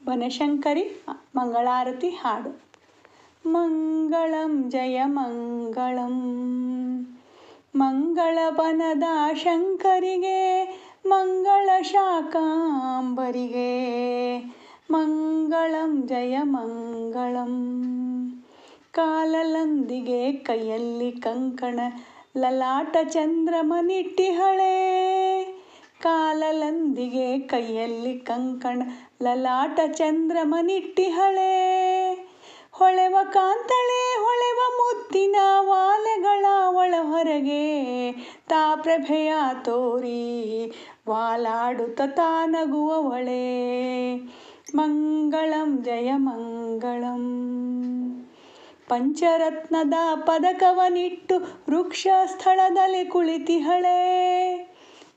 ಬನಶಂಕರಿ ಮಂಗಳಾರತಿ ಹಾಡು. ಮಂಗಳಂ ಜಯ ಮಂಗಳಂ, ಮಂಗಳ ಬನದ ಶಂಕರಿಗೆ, ಮಂಗಳ ಶಾಕಾಂಬರಿಗೆ. ಮಂಗಳಂ ಜಯ ಮಂಗಳಂ. ಕಾಲಲಂದಿಗೆ ಕೈಯಲ್ಲಿ ಕಂಕಣ, ಲಲಾಟ ಚಂದ್ರಮನಿಟ್ಟಿಹಳೆ. ಕಾಲಲಂದಿಗೆ ಕೈಯಲ್ಲಿ ಕಂಕಣ, ಲಲಾಟ ಚಂದ್ರಮನಿಟ್ಟಿಹಳೆ. ಹೊಳೆವ ಕಾಂತಳೆ ಹೊಳೆವ ಮುತ್ತಿನ ವಾಲೆಗಳ ಒಳ ಹೊರಗೆ, ತಾ ಪ್ರಭೆಯ ತೋರಿ ವಾಲಾಡುತ್ತ ತಾನಗುವವಳೆ. ಮಂಗಳಂ ಜಯ ಮಂಗಳಂ. ಪಂಚರತ್ನದ ಪದಕವನಿಟ್ಟು ವೃಕ್ಷ ಸ್ಥಳದಲ್ಲಿ ಕುಳಿತಿಹಳೆ.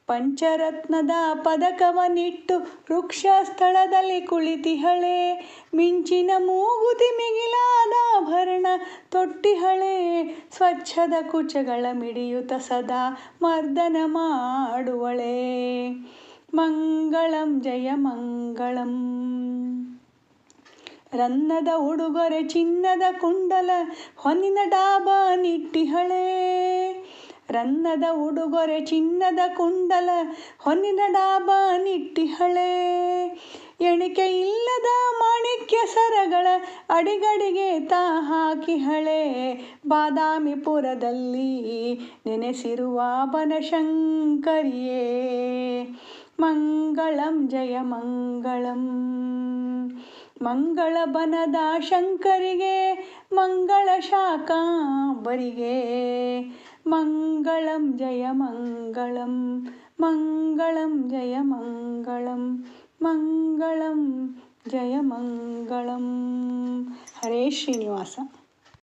ಪಂಚರತ್ನದ ಪದಕವನಿಟ್ಟು ವೃಕ್ಷ ಸ್ಥಳದಲ್ಲಿ ಕುಳಿತಿಹಳೆ. ಮಿಂಚಿನ ಮೂಗುತಿ ಮಿಗಿಲಾದ ಆಭರಣ ತೊಟ್ಟಿಹಳೆ. ಸ್ವಚ್ಛದ ಕುಚಗಳ ಮಿಡಿಯುತ್ತ ಸದಾ ಮರ್ದನ ಮಾಡುವಳೆ. ಮಂಗಳಂ ಜಯ ಮಂಗಳಂ. ರನ್ನದ ಉಡುಗೊರೆ ಚಿನ್ನದ ಕುಂಡಲ ಹೊನ್ನಿನ ಡಾಬ ನಿಟ್ಟಿಹಳೆ. ರನ್ನದ ಉಡುಗೊರೆ ಚಿನ್ನದ ಕುಂಡಲ ಹೊನ್ನಿನ ಡಾಬ ನಿಟ್ಟಿಹಳೆ. ಎಣಿಕೆ ಇಲ್ಲದ ಮಾಣಿಕ್ಯ ಸರಗಳ ಅಡಿಗಡಿಗೆ ತಾ ಹಾಕಿಹಳೆ. ಬಾದಾಮಿಪುರದಲ್ಲಿ ನೆನೆಸಿರುವ ಬನಶಂಕರಿಯೇ. ಮಂಗಳಂ ಜಯ ಮಂಗಳಂ. ಮಂಗಳ ಬನದ ಶಂಕರಿಗೆ, ಮಂಗಳ ಶಾಕಾಂಬರಿಗೆ. ಮಂಗಳಂ ಜಯ ಮಂಗಳಂ. ಮಂಗಳಂ ಜಯ ಮಂಗಳಂ. ಮಂಗಳಂ ಜಯ ಮಂಗಳಂ. ಹರೇ ಶ್ರೀನಿವಾಸ.